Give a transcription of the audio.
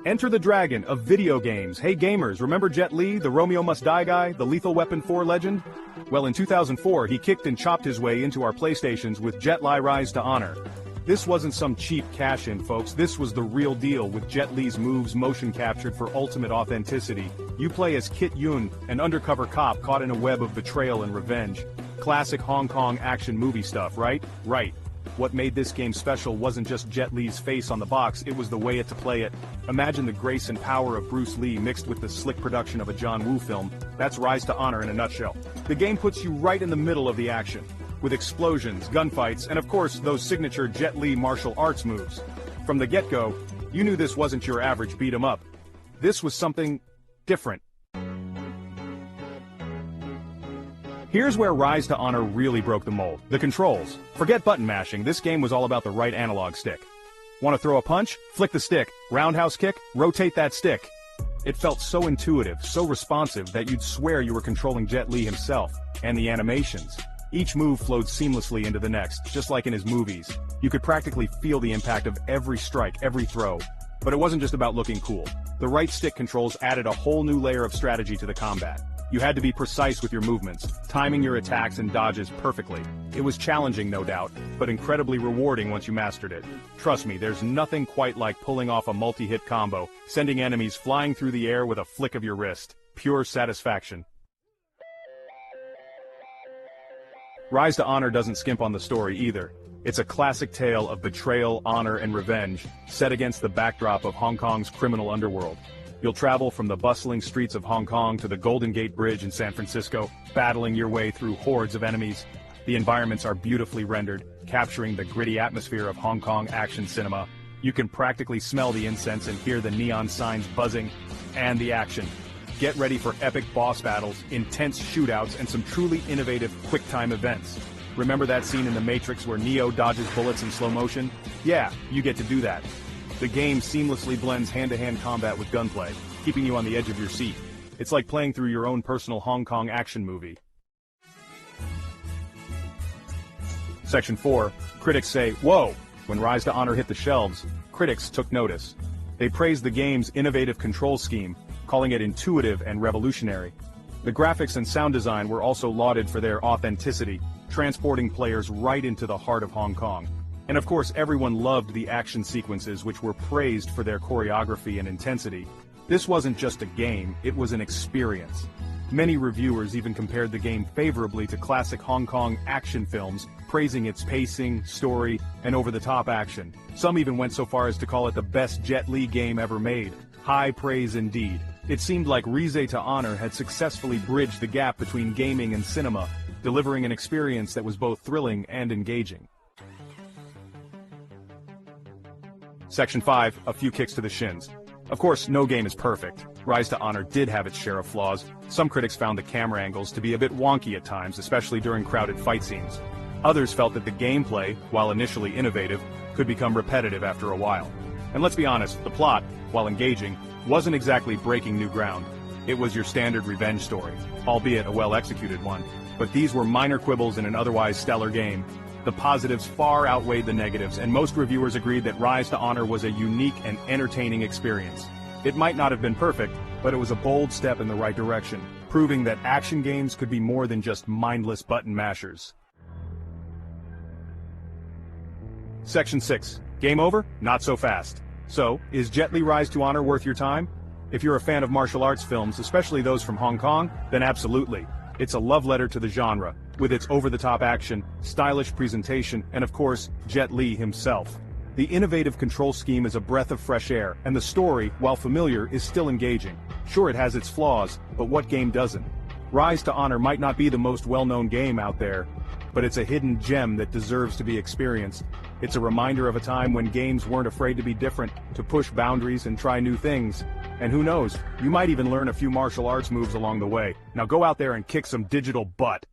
Enter the Dragon of video games. Hey gamers, remember Jet Li, the Romeo Must Die guy, the Lethal Weapon 4 legend? Well, in 2004, he kicked and chopped his way into our PlayStations with Jet Li Rise to Honor. This wasn't some cheap cash-in, folks. This was the real deal, with Jet Li's moves motion captured for ultimate authenticity. You play as Kit Yun, an undercover cop caught in a web of betrayal and revenge. Classic Hong Kong action movie stuff, right? Right. What made this game special wasn't just Jet Li's face on the box, it was the way to play it. Imagine the grace and power of Bruce Lee mixed with the slick production of a John Woo film. That's Rise to Honor in a nutshell. The game puts you right in the middle of the action, with explosions, gunfights, and of course those signature Jet Li martial arts moves. From the get-go, you knew this wasn't your average beat-em-up. This was something different. Here's where Rise to Honor really broke the mold. The controls. Forget button mashing, this game was all about the right analog stick. Want to throw a punch? Flick the stick. Roundhouse kick? Rotate that stick. It felt so intuitive, so responsive, that you'd swear you were controlling Jet Li himself. And the animations. Each move flowed seamlessly into the next, just like in his movies. You could practically feel the impact of every strike, every throw. But it wasn't just about looking cool. The right stick controls added a whole new layer of strategy to the combat. You had to be precise with your movements, timing your attacks and dodges perfectly. It was challenging, no doubt, but incredibly rewarding once you mastered it. Trust me, there's nothing quite like pulling off a multi-hit combo, sending enemies flying through the air with a flick of your wrist. Pure satisfaction. Rise to Honor doesn't skimp on the story either. It's a classic tale of betrayal, honor, and revenge, set against the backdrop of Hong Kong's criminal underworld. You'll travel from the bustling streets of Hong Kong to the Golden Gate Bridge in San Francisco, battling your way through hordes of enemies. The environments are beautifully rendered, capturing the gritty atmosphere of Hong Kong action cinema. You can practically smell the incense and hear the neon signs buzzing, and the action. Get ready for epic boss battles, intense shootouts, and some truly innovative quick-time events. Remember that scene in The Matrix where Neo dodges bullets in slow motion? Yeah, you get to do that. The game seamlessly blends hand-to-hand combat with gunplay, keeping you on the edge of your seat. It's like playing through your own personal Hong Kong action movie. Section 4. Critics say, whoa! When Rise to Honor hit the shelves, critics took notice. They praised the game's innovative control scheme, calling it intuitive and revolutionary. The graphics and sound design were also lauded for their authenticity, transporting players right into the heart of Hong Kong. And of course, everyone loved the action sequences, which were praised for their choreography and intensity. This wasn't just a game, it was an experience. Many reviewers even compared the game favorably to classic Hong Kong action films, praising its pacing, story, and over-the-top action. Some even went so far as to call it the best Jet Li game ever made. High praise indeed. It seemed like Rise to Honor had successfully bridged the gap between gaming and cinema, delivering an experience that was both thrilling and engaging. Section 5, a few kicks to the shins. Of course, no game is perfect. Rise to Honor did have its share of flaws. Some critics found the camera angles to be a bit wonky at times, especially during crowded fight scenes. Others felt that the gameplay, while initially innovative, could become repetitive after a while. And let's be honest, the plot, while engaging, wasn't exactly breaking new ground. It was your standard revenge story, albeit a well-executed one. But these were minor quibbles in an otherwise stellar game. The positives far outweighed the negatives, and most reviewers agreed that Rise to Honor was a unique and entertaining experience. It might not have been perfect, but it was a bold step in the right direction, proving that action games could be more than just mindless button mashers. Section 6. Game over? Not so fast. So, is Jet Li Rise to Honor worth your time? If you're a fan of martial arts films, especially those from Hong Kong, then absolutely. It's a love letter to the genre, with its over-the-top action, stylish presentation, and of course, Jet Li himself. The innovative control scheme is a breath of fresh air, and the story, while familiar, is still engaging. Sure, it has its flaws, but what game doesn't? Rise to Honor might not be the most well-known game out there, but it's a hidden gem that deserves to be experienced. It's a reminder of a time when games weren't afraid to be different, to push boundaries and try new things. And who knows, you might even learn a few martial arts moves along the way. Now go out there and kick some digital butt.